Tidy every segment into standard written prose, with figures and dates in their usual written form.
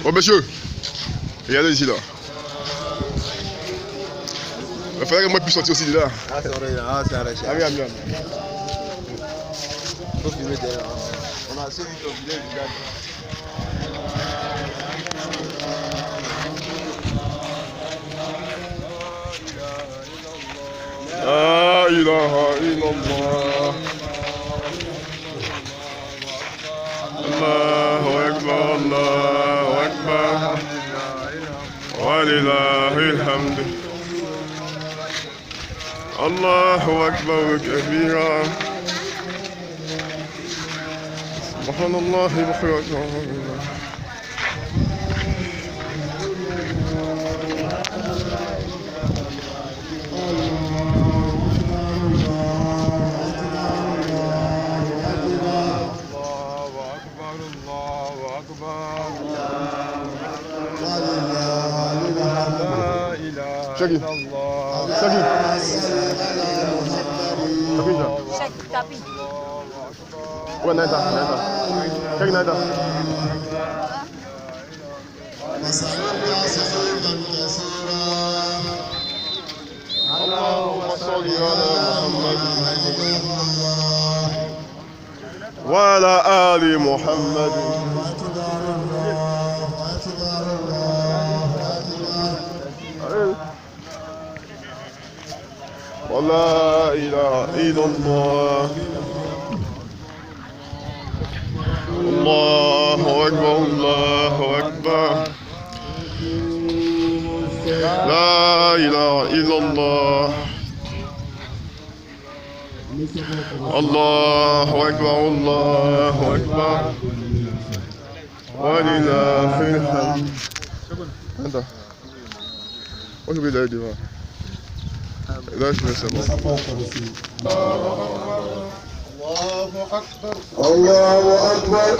Bon, monsieur, regardez ici là. Il faudrait que moi puisse sortir aussi de là. Ah, c'est vrai, ah, c'est arraché. Ah, bien. Il faut filmer derrière. On a celui qui a filmé le La ilaha illallah. Allahu akbar, Allahu akbar. Wa lillahil hamd. Allahu akbar kabira. Subhanallah wa Shaggy. Tapi. Bukan Naida. Shaggy Naida. Allahumma salli ala Muhammad wa ala ali Muhammad. ولا إله إلا الله الله أكبر الله أكبر لا إله إلا الله الله أكبر الله أكبر ولله الحمد. أنت وش بدأ دي لا شيء سبب. الله أكبر الله أكبر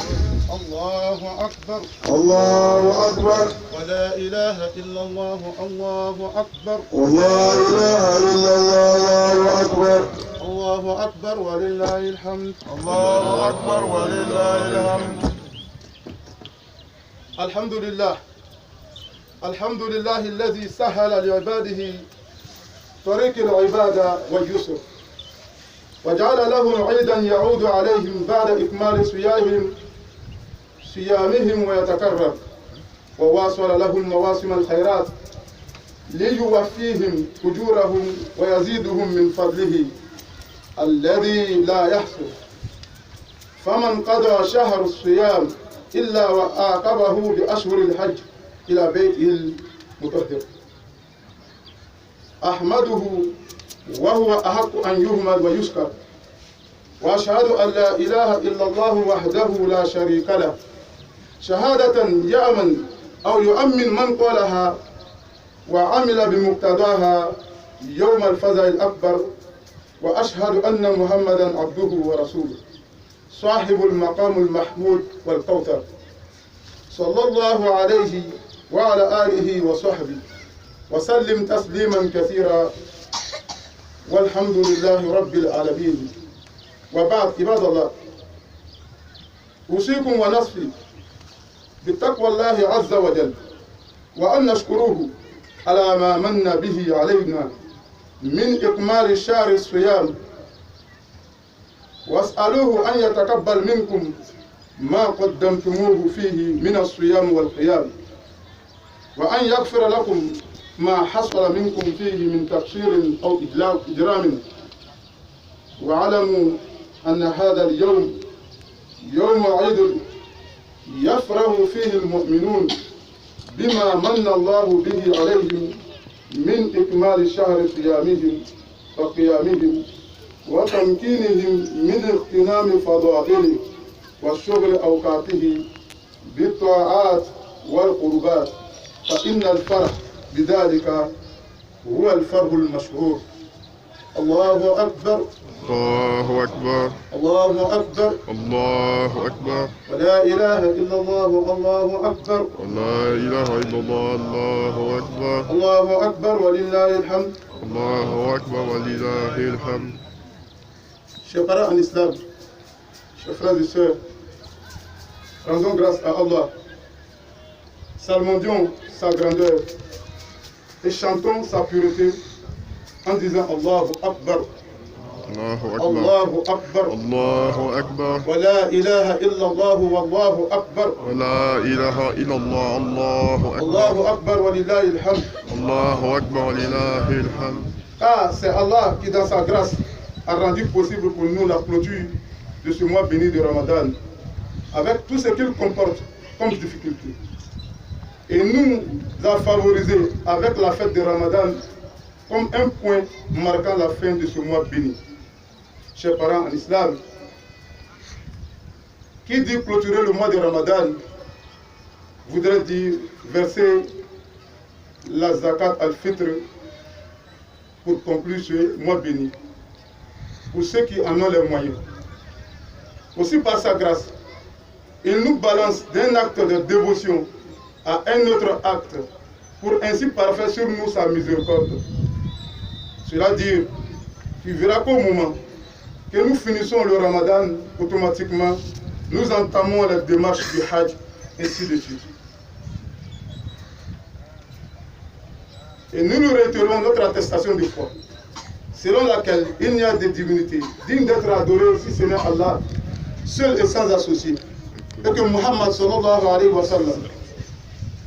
الله أكبر الله أكبر ولا إله إلا الله الله أكبر ولا إله إلا الله أكبر الله أكبر ولله الحمد الله أكبر ولله الحمد. الحمد لله الذي سهل لعباده طريق العبادة واليسر وجعل لهم عيدا يعود عليهم بعد إكمال صيامهم ويتكرر وواصل لهم مواسم الخيرات ليوفيهم أجورهم ويزيدهم من فضله الذي لا يحصر. فمن قضى شهر الصيام إلا وعاقبه بأشهر الحج إلى بيته المطهر أحمده وهو أحق أن يهمد ويشكر وأشهد أن لا إله إلا الله وحده لا شريك له شهادة يأمن أو يؤمن من قالها وعمل بمقتضاها يوم الفزع الأكبر. وأشهد أن محمدا عبده ورسوله صاحب المقام المحمود والكوثر صلى الله عليه وعلى آله وصحبه وسلم تسليما كثيرا والحمد لله رب العالمين. وبعد عباد الله أوصيكم ونصحي بتقوى الله عز وجل وأن نشكروه على ما من به علينا من إكمال شهر الصيام واسألوه أن يتقبل منكم ما قدمتموه فيه من الصيام والقيام وأن يغفر لكم ما حصل منكم فيه من تقصير أو إجرام. واعلموا أن هذا اليوم يوم عيد يفرح فيه المؤمنون بما من الله به عليهم من إكمال شهر صيامهم وقيامهم وتمكينهم من اغتنام فضائله وشغل أوقاته بالطاعات والقربات فإن الفرح بذلك هو الفرح المشهور. الله أكبر الله أكبر الله أكبر الله أكبر ولا إله إلا الله الله أكبر ولا إله إلا الله الله أكبر الله أكبر ولله الحمد. الله أكبر ولله الحمد. Chers parents en islam, chers frères et sœurs, rendons grâce à Allah. salmodions sa grandeur et chantons sa pureté en disant Allahu Akbar, Allahu Akbar. Allahu Akbar, Allahu Akbar. wa la ilaha illallah wallahu Akbar, Wa la ilaha illallah. Allahu Akbar. Allahu Akbar wa lillahi alhamd. Allahu Akbar wa lillahi alhamd. Ah, c'est Allah qui, dans sa grâce, a rendu possible pour nous la clôture de ce mois béni de Ramadan, avec tout ce qu'il comporte comme difficulté. Et nous a favorisé avec la fête de Ramadan comme un point marquant la fin de ce mois béni. Chers parents en islam, qui dit clôturer le mois de Ramadan voudrait dire verser la zakat al-fitr pour conclure ce mois béni, pour ceux qui en ont les moyens. Aussi par sa grâce, il nous balance d'un acte de dévotion à un autre acte, pour ainsi parfaire sur nous sa miséricorde. Cela dit, tu verras qu'au moment que nous finissons le Ramadan, automatiquement, nous entamons la démarche du Hajj, ainsi de suite. Et nous nous réitérons notre attestation de foi, selon laquelle il n'y a de divinité digne d'être adorée si ce n'est Allah, seul et sans associé, et que Muhammad sallallahu alayhi wa sallam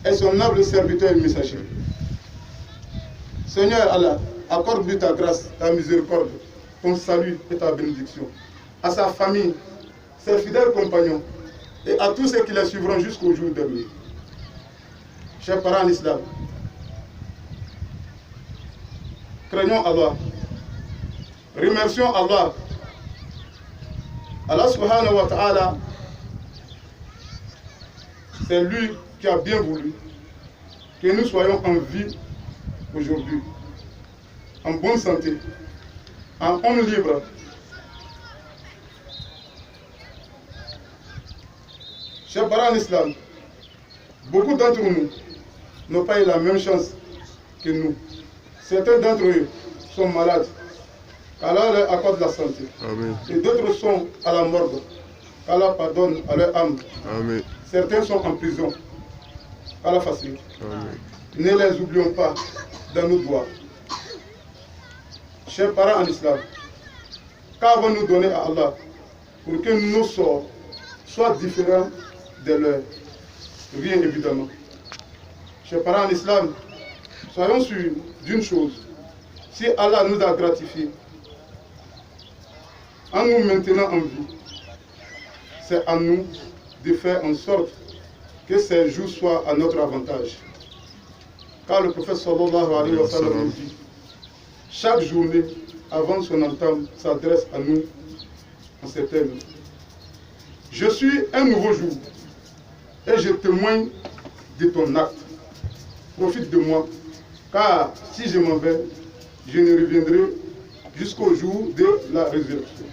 est son humble serviteur et messager. Seigneur Allah, accorde-lui ta grâce, ta miséricorde, ton salut et ta bénédiction, à sa famille, ses fidèles compagnons, et à tous ceux qui les suivront jusqu'au jour dernier. Chers parents en islam, craignons Allah, remercions Allah. Allah subhanahu wa ta'ala, c'est lui qui a bien voulu que nous soyons en vie aujourd'hui, en bonne santé, en homme libre. Chers parents en islam, beaucoup d'entre nous n'ont pas eu la même chance que nous. Certains d'entre eux sont malades, qu'Allah leur accorde la santé. Amen. Et d'autres sont à la morgue, qu'Allah pardonne à leur âme. Amen. Certains sont en prison, qu'Allah facilite. Amen. Ne les oublions pas dans nos doigts. Chers parents en islam, qu'avons-nous donné à Allah pour que nos sorts soient différents de leurs? Rien évidemment. Chers parents en islam, soyons sûrs d'une chose. Si Allah nous a gratifiés en nous maintenant en vie, c'est à nous de faire en sorte que ces jours soient à notre avantage. Car le prophète sallallahu alayhi wa sallam nous dit, chaque journée avant son entame s'adresse à nous en ces termes. Je suis un nouveau jour et je témoigne de ton acte. Profite de moi, car si je m'en vais, je ne reviendrai jusqu'au jour de la résurrection.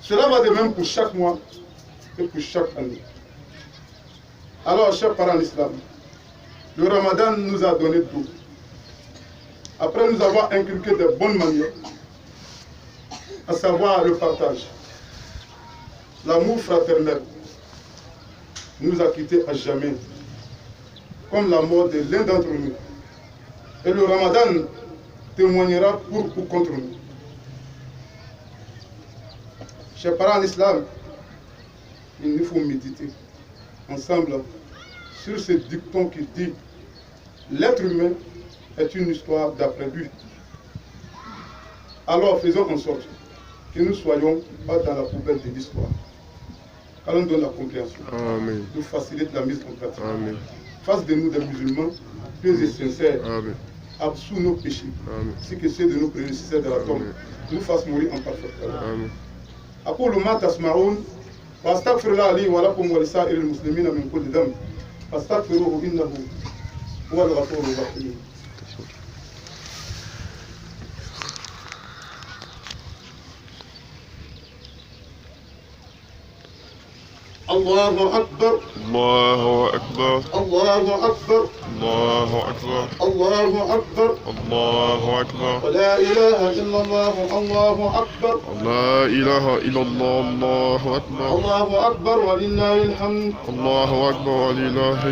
Cela va de même pour chaque mois et pour chaque année. Alors, chers parents d'islam, le Ramadan nous a donné tout. Après nous avoir inculqué de bonnes manières, à savoir le partage, l'amour fraternel, nous a quittés à jamais, comme la mort de l'un d'entre nous. Et le Ramadan témoignera pour ou contre nous. Chers parents en islam, il nous faut méditer ensemble sur ce dicton qui dit l'être humain est une histoire d'après lui. Alors faisons en sorte que nous ne soyons pas dans la poubelle de l'histoire. Qu'Allah nous donne la compréhension. Amen. Nous facilite la mise en pratique. Amen. Fasse de nous des musulmans pieux et sincères. Amen. Absous nos péchés, Amen. ainsi que ceux de nos prédécesseurs de la tombe. Amen. Nous fasse mourir en parfaite foi. Amen. أقول ما تسمعون وأستغفر الله لي ولكم ولسائر المسلمين من كل ذنب فاستغفروه إنه هو الغفور الرحيم. الله أكبر الله أكبر الله أكبر الله أكبر الله أكبر الله أكبر ولا إله إلا الله الله أكبر لا إله إلا الله الله أكبر الله أكبر ولله الحمد الله أكبر ولله